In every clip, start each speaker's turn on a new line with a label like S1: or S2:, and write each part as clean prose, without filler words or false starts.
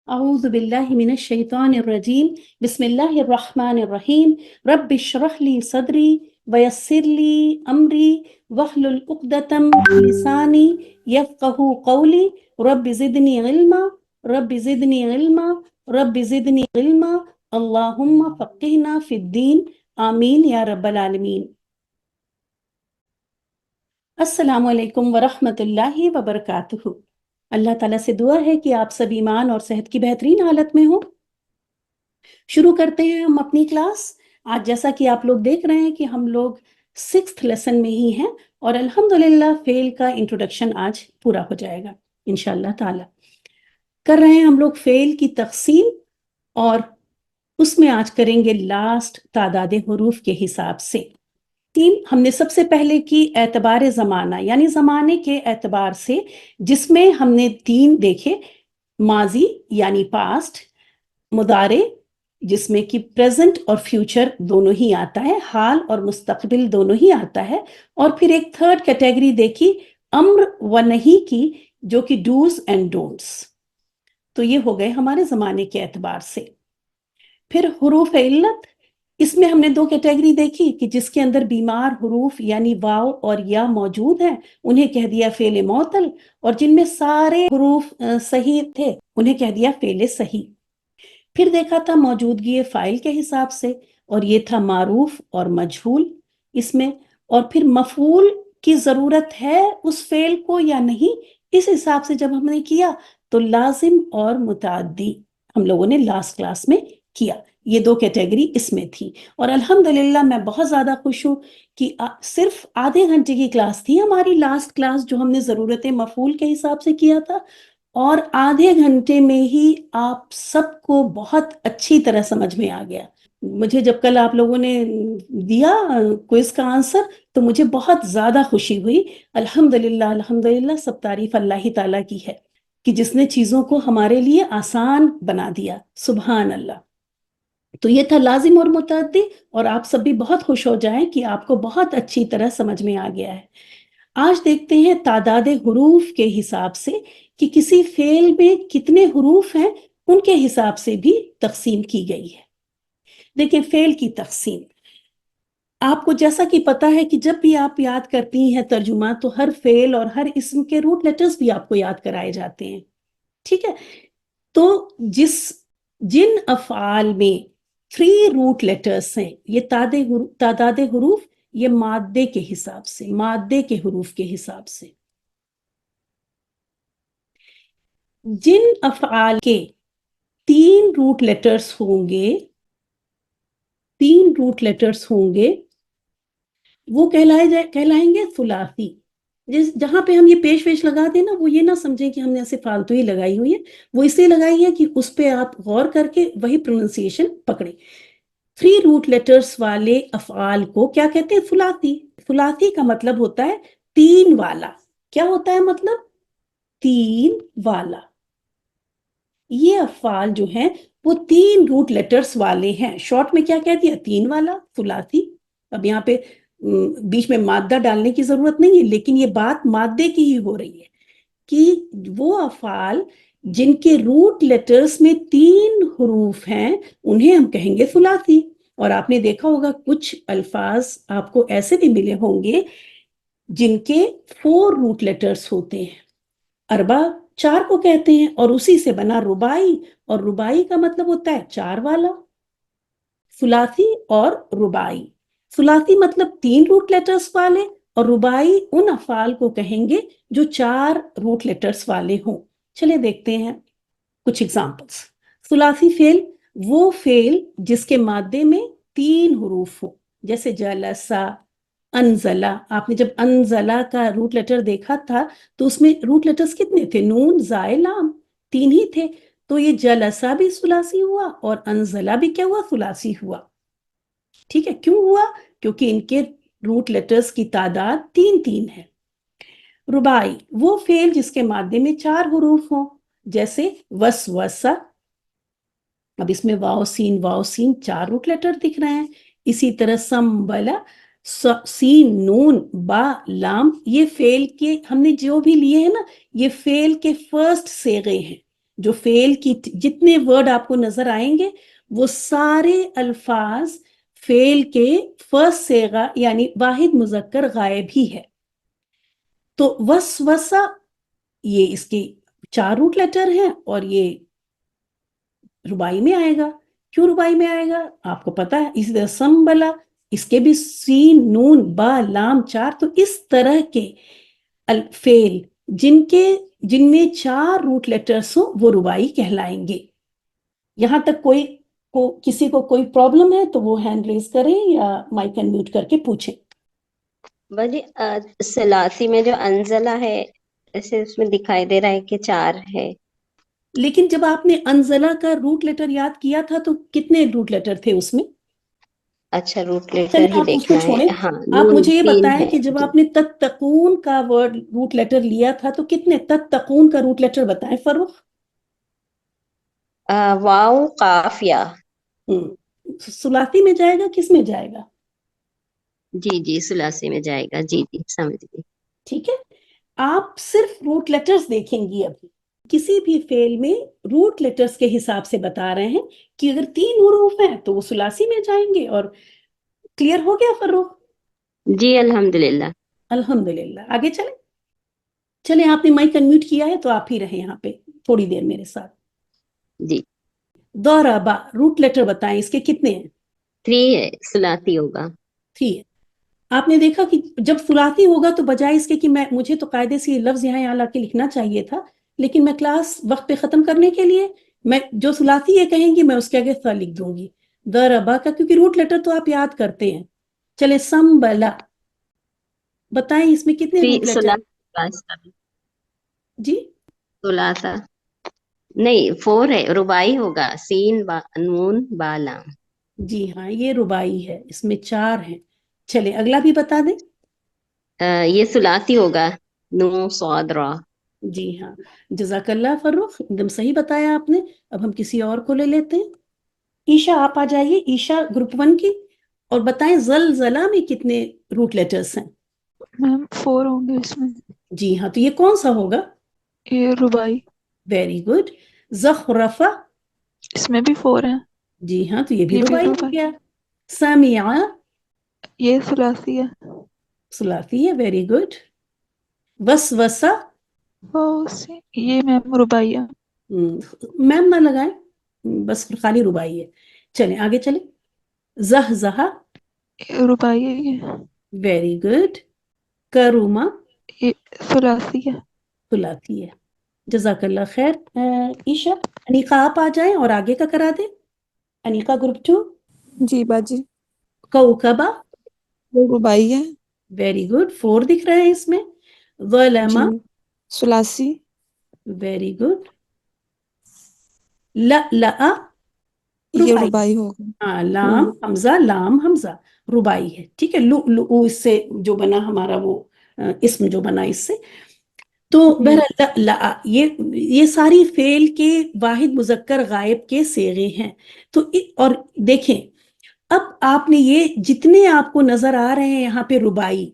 S1: أعوذ بالله من الشيطان الرجيم بسم الله الرحمن الرحيم رب اشرح لي صدري ويسر لي أمري واحلل عقدة من لساني يفقه قولي رب زدني علما رب زدني علما رب زدني علما اللهم فقهنا في الدين آمين يا رب العالمين. السلام علیکم ورحمۃ اللہ وبرکاتہ. اللہ تعالیٰ سے دعا ہے کہ آپ سب ایمان اور صحت کی بہترین حالت میں ہوں. شروع کرتے ہیں ہم اپنی کلاس. آج جیسا کہ آپ لوگ دیکھ رہے ہیں کہ ہم لوگ 6th لیسن میں ہی ہیں اور الحمدللہ فیل کا انٹروڈکشن آج پورا ہو جائے گا انشاءاللہ تعالیٰ. کر رہے ہیں ہم لوگ فیل کی تقسیم اور اس میں آج کریں گے لاسٹ تعداد حروف کے حساب سے. ہم نے سب سے پہلے کی اعتبار زمانہ یعنی زمانے کے اعتبار سے، جس میں ہم نے 3 دیکھے: ماضی یعنی پاسٹ، مضارع جس میں کہ پریزنٹ اور فیوچر دونوں ہی آتا ہے، حال اور مستقبل دونوں ہی آتا ہے، اور پھر ایک تھرڈ کیٹیگری دیکھی امر و نہی کی، جو کہ ڈوز اینڈ ڈونٹس. تو یہ ہو گئے ہمارے زمانے کے اعتبار سے. پھر حروف علت، اس میں ہم نے 2 کیٹیگری دیکھی کہ جس کے اندر بیمار حروف یعنی واو اور یا موجود ہیں انہیں کہہ دیا فعل معطل، اور جن میں سارے حروف صحیح تھے انہیں کہہ دیا فعل صحیح. پھر دیکھا تھا موجودگی فاعل کے حساب سے، اور یہ تھا معروف اور مجہول اس میں. اور پھر مفعول کی ضرورت ہے اس فعل کو یا نہیں، اس حساب سے جب ہم نے کیا تو لازم اور متعدی ہم لوگوں نے لاسٹ کلاس میں کیا. یہ 2 کیٹیگری اس میں تھی، اور الحمدللہ میں بہت زیادہ خوش ہوں کہ صرف آدھے گھنٹے کی کلاس تھی ہماری لاسٹ کلاس، جو ہم نے ضرورت مفعول کے حساب سے کیا تھا، اور آدھے گھنٹے میں ہی آپ سب کو بہت اچھی طرح سمجھ میں آ گیا. مجھے جب کل آپ لوگوں نے دیا کوئز کا آنسر تو مجھے بہت زیادہ خوشی ہوئی. الحمدللہ الحمدللہ، سب تعریف اللہ تعالیٰ کی ہے کہ جس نے چیزوں کو ہمارے لیے آسان بنا دیا. سبحان اللہ. تو یہ تھا لازم اور متعدی، اور آپ سب بھی بہت خوش ہو جائیں کہ آپ کو بہت اچھی طرح سمجھ میں آ گیا ہے. آج دیکھتے ہیں تعداد حروف کے حساب سے کہ کسی فعل میں کتنے حروف ہیں، ان کے حساب سے بھی تقسیم کی گئی ہے. دیکھیں فعل کی تقسیم، آپ کو جیسا کہ پتا ہے کہ جب بھی آپ یاد کرتی ہیں ترجمہ تو ہر فعل اور ہر اسم کے روٹ لیٹرز بھی آپ کو یاد کرائے جاتے ہیں. ٹھیک ہے، تو جن افعال میں 3 روٹ لیٹرز ہیں، یہ تعداد حروف، یہ مادے کے حساب سے، مادے کے حروف کے حساب سے. جن افعال کے 3 روٹ لیٹرز ہوں گے، 3 روٹ لیٹرز ہوں گے، وہ کہلائیں گے ثلاثی. جہاں پہ ہم یہ پیش لگا دیں نا، وہ یہ نہ سمجھیں کہ ہم نے ایسے فالتو ہی لگائی ہوئی ہے، وہ اس لیے لگائی ہے کہ اس پہ آپ غور کر کے وہی پروننسیشن پکڑیں. 3 روٹ لیٹرز والے افعال کو کیا کہتے ہیں؟ ثلاثی. ثلاثی کا مطلب ہوتا ہے 3 والا. کیا ہوتا ہے مطلب؟ 3 والا. یہ افعال جو ہیں وہ 3 روٹ لیٹرز والے ہیں. شارٹ میں کیا کہہ دیا؟ 3 والا، ثلاثی. اب یہاں پہ بیچ میں مادہ ڈالنے کی ضرورت نہیں ہے، لیکن یہ بات مادے کی ہی ہو رہی ہے کہ وہ افعال جن کے روٹ لیٹرز میں 3 حروف ہیں انہیں ہم کہیں گے ثلاثی. اور آپ نے دیکھا ہوگا کچھ الفاظ آپ کو ایسے بھی ملے ہوں گے جن کے 4 روٹ لیٹرز ہوتے ہیں. اربع 4 کو کہتے ہیں، اور اسی سے بنا رباعی، اور رباعی کا مطلب ہوتا ہے 4 والا. ثلاثی اور رباعی. ثلاثی مطلب 3 روٹ لیٹرز والے، اور رباعی ان افعال کو کہیں گے جو 4 روٹ لیٹرز والے ہوں. چلے دیکھتے ہیں کچھ ایگزامپلس. ثلاثی فعل وہ فعل جس کے مادے میں 3 حروف ہوں، جیسے جلسہ، انزلہ. آپ نے جب انزلہ کا روٹ لیٹر دیکھا تھا تو اس میں روٹ لیٹرز کتنے تھے؟ نون زائے لام، 3 ہی تھے. تو یہ جلسہ بھی ثلاثی ہوا اور انزلہ بھی کیا ہوا؟ ثلاثی ہوا. ٹھیک ہے، کیوں ہوا؟ کیونکہ ان کے روٹ لیٹرز کی تعداد 3 ہے. رباعی وہ فعل جس کے مادے میں 4 حروف ہوں، جیسے وسوسہ. اب اس میں واو سین 4 روٹ لیٹر دکھ رہے ہیں. اسی طرح سنبلا، سین نون با لام. یہ فعل کے ہم نے جو بھی لیے ہیں نا، یہ فعل کے فرسٹ صیغے ہیں. جو فعل کی جتنے ورڈ آپ کو نظر آئیں گے وہ سارے الفاظ فعل کے فرسٹ صیغہ یعنی واحد مذکر غائب ہی ہے. تو وسوسہ یہ اس کے 4 روٹ لیٹر ہیں اور یہ ربائی میں آئے گا. کیوں ربائی میں آئے گا آپ کو پتا ہے. اسی طرح سنبلا اس کے بھی سین نون با لام 4. تو اس طرح کے فعل جن میں 4 روٹ لیٹرز ہوں وہ ربائی کہلائیں گے. یہاں تک کسی کو کوئی پرابلم ہے تو وہ ہینڈ ریز کریں یا مائک انمیوٹ کر کے پوچھیں.
S2: باجی ثلاثی میں جو انزلہ ہے ایسے اس میں دکھائی دے رہا ہے کہ 4 ہے.
S1: لیکن جب آپ نے انزلہ کا روٹ لیٹر یاد کیا تھا تو کتنے روٹ لیٹر تھے اس میں؟
S2: اچھا روٹ لیٹر
S1: چلیں
S2: ہی
S1: آپ اس کو
S2: دیکھنا
S1: چھوڑیں.
S2: ہے. ہاں
S1: آپ
S2: نون
S1: مجھے یہ
S2: 3
S1: بتائیں
S2: ہے
S1: کہ جب
S2: جی.
S1: آپ نے تتقون کا ورڈ روٹ لیٹر لیا تھا تو کتنے تتقون کا روٹ لیٹر بتائیں فروخ؟
S2: واو قاف یا.
S1: ثلاثی میں جائے گا کس میں جائے گا؟
S2: جی جی ثلاثی میں جائے گا. جی جی سمجھ گئی.
S1: ٹھیک ہے. آپ صرف روٹ لیٹرز دیکھیں گی. ابھی کسی بھی فعل میں روٹ لیٹرز کے حساب سے بتا رہے ہیں کہ اگر 3 حروف ہیں تو وہ ثلاثی میں جائیں گے. اور کلیئر ہو گیا فروخ؟
S2: جی الحمدللہ.
S1: الحمدللہ. آگے چلیں آپ نے مائک انمیوٹ کیا ہے تو آپ ہی رہیں یہاں پہ تھوڑی دیر میرے ساتھ.
S2: جی
S1: ضربا روٹ لیٹر بتائیں اس کے کتنے ہیں؟
S2: 3 ہے ثلاثی ہوگا.
S1: 3 ہے. آپ نے دیکھا کہ جب ثلاثی ہوگا تو بجائے اس کے کہ مجھے تو قاعدے سے یہ لفظ یہاں لا کے لکھنا چاہیے تھا لیکن میں کلاس وقت پہ ختم کرنے کے لیے میں جو ثلاثی یہ کہیں گی میں اس کے آگے ث لکھ دوں گی ضربا کا, کیونکہ روٹ لیٹر تو آپ یاد کرتے ہیں. چلے سنبلا بتائیں اس میں کتنے روٹ لیٹر؟ جی
S2: ثلاثہ نہیں 4 ہے. ربائی ہوگا. سین نون با لام.
S1: جی ہاں یہ ربائی ہے. اس میں 4 ہیں. چلے اگلا بھی بتا دیں.
S2: یہ ثلاثی ہوگا. نون صاد را.
S1: جی ہاں جزاک اللہ فروخ ایک دم صحیح بتایا آپ نے. اب ہم کسی اور کو لے لیتے ہیں. عیشا آپ آ جائیے. عیشا گروپ 1 کی اور بتائیں زلزلہ میں کتنے روٹ لیٹرز ہیں؟
S3: میم 4 ہوں گے اس میں.
S1: جی ہاں تو یہ کون سا ہوگا؟
S3: یہ ربائی.
S1: Very good. زخرفہ
S3: اس میں بھی 4 ہیں.
S1: جی ہاں تو یہ بھی
S3: بھی
S1: ربائی ہو
S3: ربائی.
S1: گیا. سامعہ
S3: یہ ثلاثی ہے.
S1: ثلاثی ہے. Very good. وسوسہ
S3: یہ میم ربائی ہے.
S1: میم نہ لگائیں بس خالی ربائی ہے. چلیں آگے چلیں. زہزہا
S3: یہ ربائی ہے. یہ
S1: ویری گڈ. کروما
S3: یہ ثلاثی ہے.
S1: ثلاثی ہے. جزاک اللہ خیر. عیشا انیقہ آپ آ جائیں اور آگے کا کرا دیں. انیقہ گروپ 2.
S4: جی باجی
S1: کوکبہ
S4: وہ ربائی ہے.
S1: Very good. 4 دکھ رہے ہیں اس میں. ظلما
S4: جی ثلاثی.
S1: Very good. لأ
S4: یہ
S1: ربائی.
S4: ربائی ہوگا.
S1: ہاں لام حمزہ لام حمزہ ربائی ہے. ٹھیک ہے. لؤلؤ اس سے جو بنا ہمارا وہ اسم جو بنا اس سے. تو بہرحال یہ ساری فعل کے واحد مذکر غائب کے صیغے ہیں. تو اور دیکھیں اب آپ نے یہ جتنے آپ کو نظر آ رہے ہیں یہاں پہ ربائی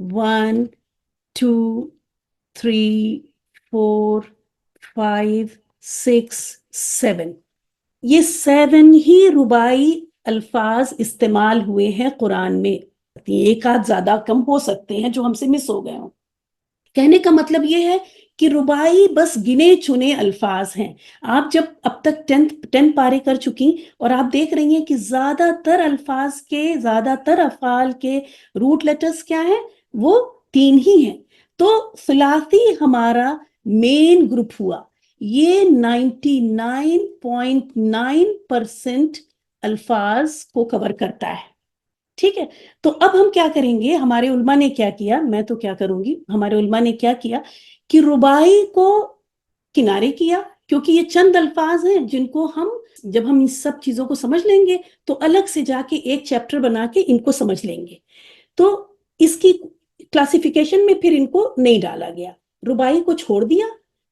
S1: 1 2 3 4 5 6 7 یہ 7 ہی ربائی الفاظ استعمال ہوئے ہیں قرآن میں. ایک آدھ زیادہ کم ہو سکتے ہیں جو ہم سے مس ہو گئے ہوں. کہنے کا مطلب یہ ہے کہ ربائی بس گنے چنے الفاظ ہیں. آپ جب اب تک 10 پارے کر چکی اور آپ دیکھ رہی ہیں کہ زیادہ تر الفاظ کے زیادہ تر افعال کے روٹ لیٹرز کیا ہیں؟ وہ 3 ہی ہیں. تو ثلاثی ہمارا مین گروپ ہوا. یہ 99.9% الفاظ کو کور کرتا ہے. ٹھیک ہے. تو اب ہم کیا کریں گے؟ ہمارے علماء نے کیا کیا, میں تو کیا کروں گی, ہمارے علماء نے کیا کیا کہ ربائی کو کنارے کیا, کیونکہ یہ چند الفاظ ہیں جن کو جب ہم ان سب چیزوں کو سمجھ لیں گے تو الگ سے جا کے ایک چیپٹر بنا کے ان کو سمجھ لیں گے. تو اس کی کلاسیفیکیشن میں پھر ان کو نہیں ڈالا گیا, ربائی کو چھوڑ دیا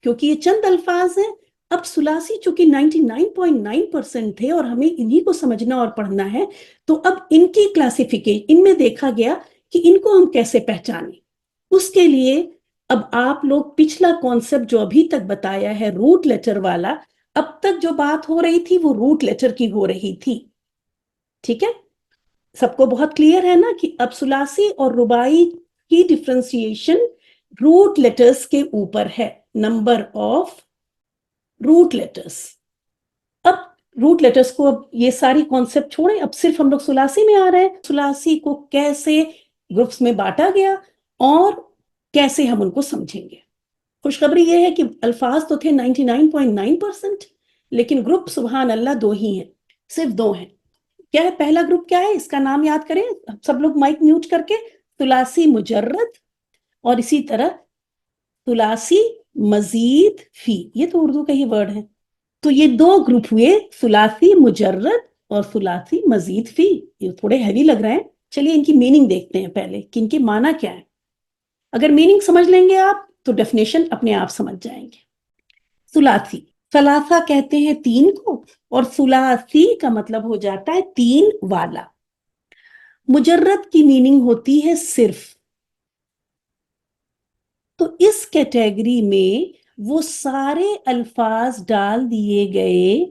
S1: کیونکہ یہ چند الفاظ ہیں. اب ثلاثی چونکہ 99.9% تھے اور ہمیں انہی کو سمجھنا اور پڑھنا ہے, تو اب ان کی کلاسیفیکیشن ان میں دیکھا گیا کہ ان کو ہم کیسے پہچانیں. اس کے لیے اب آپ لوگ پچھلا کانسیپٹ جو ابھی تک بتایا ہے روٹ لیٹر والا، اب تک جو بات ہو رہی تھی وہ روٹ لیٹر کی ہو رہی تھی. ٹھیک ہے، سب کو بہت کلیئر ہے نا کہ اب ثلاثی اور رباعی کی ڈفرینسیشن روٹ لیٹرز کے اوپر ہے، نمبر آف روٹ لیٹرز. اب روٹ لیٹرز کو اب یہ ساری کانسیپٹ چھوڑیں، اب صرف ہم لوگ ثلاثی میں آ رہے ہیں. ثلاثی کو کیسے گروپس میں بانٹا گیا اور کیسے ہم ان کو سمجھیں گے. خوشخبری یہ ہے کہ الفاظ تو تھے 99.9%، لیکن گروپ سبحان اللہ 2 ہی ہیں، صرف 2 ہیں. کیا ہے پہلا گروپ؟ کیا ہے اس کا نام؟ یاد کریں سب لوگ مائک میوٹ کر کے. ثلاثی مجرد اور اسی طرح ثلاثی مزید فی، یہ تو اردو کا ہی ورڈ ہے. تو یہ 2 گروپ ہوئے، ثلاثی مجرد اور ثلاثی مزید فی. یہ تھوڑے ہیوی لگ رہے ہیں، چلیے ان کی میننگ دیکھتے ہیں پہلے کہ ان کے معنی کیا ہے. اگر میننگ سمجھ لیں گے آپ تو ڈیفینیشن اپنے آپ سمجھ جائیں گے. ثلاثی، ثلاثہ کہتے ہیں 3 کو، اور ثلاثی کا مطلب ہو جاتا ہے 3 والا. مجرد کی میننگ ہوتی ہے صرف. تو اس کیٹیگری میں وہ سارے الفاظ ڈال دیے گئے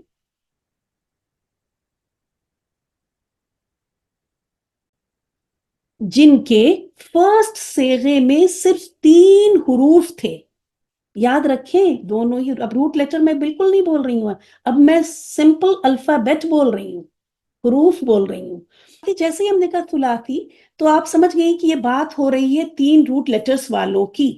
S1: جن کے فرسٹ صیغے میں صرف 3 حروف تھے. یاد رکھیں دونوں ہی. اب روٹ لیٹر میں بالکل نہیں بول رہی ہوں، اب میں سمپل الفابیٹ بول رہی ہوں، حروف بول رہی ہوں. جیسے ہی ہم نے کہا ثلاثی تو آپ سمجھ گئیں کہ یہ بات ہو رہی ہے 3 روٹ لیٹرز والوں کی.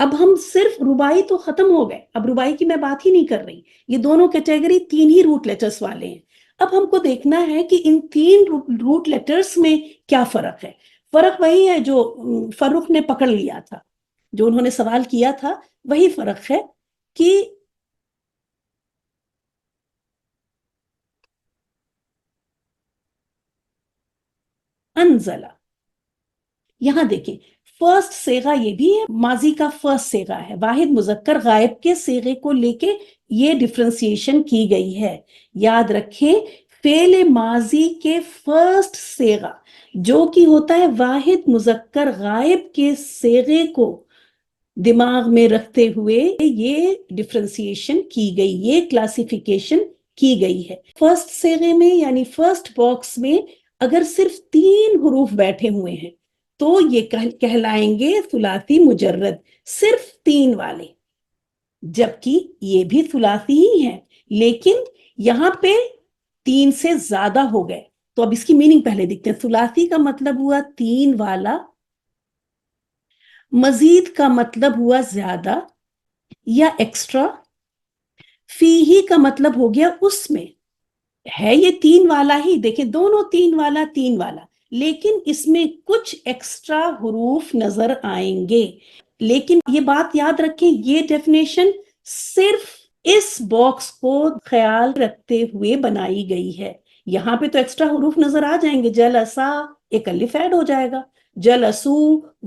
S1: اب ہم صرف رباعی تو ختم ہو گئے، اب رباعی کی میں بات ہی نہیں کر رہی. یہ دونوں کیٹیگری 3 ہی روٹ لیٹرز والے ہیں. اب ہم کو دیکھنا ہے کہ ان 3 روٹ لیٹرز میں کیا فرق ہے. فرق وہی ہے جو فاروق نے پکڑ لیا تھا، جو انہوں نے سوال کیا تھا، وہی فرق ہے کہ انزلہ. یہاں دیکھیں فرسٹ صیغہ یہ بھی ہے، ماضی کا فرسٹ صیغہ ہے، واحد مذکر غائب کے صیغے کو لے کے یہ ڈفرینسیشن کی گئی ہے. یاد رکھیں فعل ماضی کے فرسٹ صیغہ جو کہ ہوتا ہے واحد مذکر غائب کے صیغے کو دماغ میں رکھتے ہوئے یہ ڈفرینسیشن کی گئی، یہ کلاسیفیکیشن کی گئی ہے. فرسٹ صیغے میں یعنی فرسٹ باکس میں اگر صرف 3 حروف بیٹھے ہوئے ہیں تو یہ کہلائیں گے ثلاثی مجرد، صرف 3 والے. جبکہ یہ بھی ثلاثی ہی ہے لیکن یہاں پہ 3 سے زیادہ ہو گئے. تو اب اس کی میننگ پہلے دیکھتے ہیں. ثلاثی کا مطلب ہوا 3 والا، مزید کا مطلب ہوا زیادہ یا ایکسٹرا، فی ہی کا مطلب ہو گیا اس میں. ہے یہ 3 والا ہی، دیکھیں دونوں 3 والا 3 والا، لیکن اس میں کچھ ایکسٹرا حروف نظر آئیں گے. لیکن یہ بات یاد رکھیں یہ ڈیفینیشن صرف اس باکس کو خیال رکھتے ہوئے بنائی گئی ہے. یہاں پہ تو ایکسٹرا حروف نظر آ جائیں گے. جلسا ایک الف ایڈ ہو جائے گا، جلسو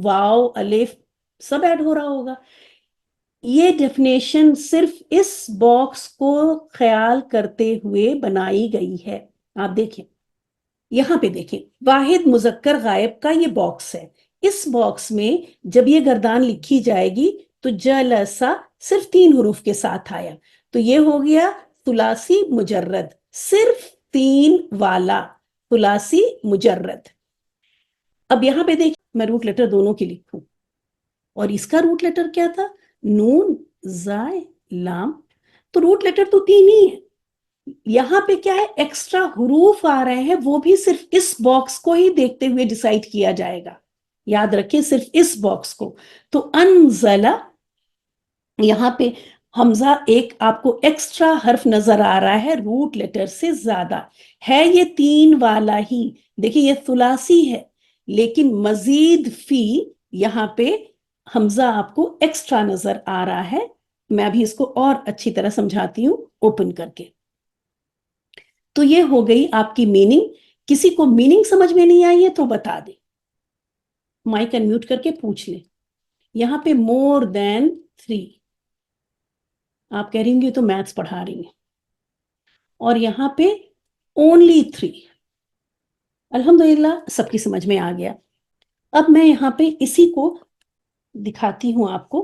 S1: واو الف سب ایڈ ہو رہا ہوگا. یہ ڈیفینیشن صرف اس باکس کو خیال کرتے ہوئے بنائی گئی ہے. آپ دیکھیں یہاں پہ دیکھیں واحد مذکر غائب کا یہ باکس ہے. اس باکس میں جب یہ گردان لکھی جائے گی تو جلسا صرف 3 حروف کے ساتھ آیا، تو یہ ہو گیا ثلاثی مجرد، صرف 3 والا ثلاثی مجرد. اب یہاں پہ دیکھیں میں روٹ لیٹر دونوں کی لکھوں، اور اس کا روٹ لیٹر کیا تھا؟ نون زائے لام. تو روٹ لیٹر تو 3 ہی ہے. یہاں پہ کیا ہے ایکسٹرا حروف آ رہے ہیں، وہ بھی صرف اس باکس کو ہی دیکھتے ہوئے ڈیسائیڈ کیا جائے گا. یاد رکھیں صرف اس باکس کو. تو انزلہ یہاں پہ حمزہ ایک آپ کو ایکسٹرا حرف نظر آ رہا ہے روٹ لیٹر سے زیادہ ہے. یہ 3 والا ہی، دیکھیں یہ ثلاثی ہے لیکن مزید فی یہاں پہ حمزہ آپ کو ایکسٹرا نظر آ رہا ہے. میں ابھی اس کو اور اچھی طرح سمجھاتی ہوں اوپن کر کے. تو یہ ہو گئی آپ کی میننگ. کسی کو میننگ سمجھ میں نہیں آئی ہے تو بتا دیں، مائک انمیوٹ کر کے پوچھ لیں. یہاں پہ مور دین 3 آپ کہہ رہی ہوں گے تو میتھس پڑھا رہی ہیں، اور یہاں پہ اونلی 3. الحمدللہ سب کی سمجھ میں آ گیا. اب میں یہاں پہ اسی کو دکھاتی ہوں آپ کو.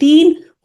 S1: 3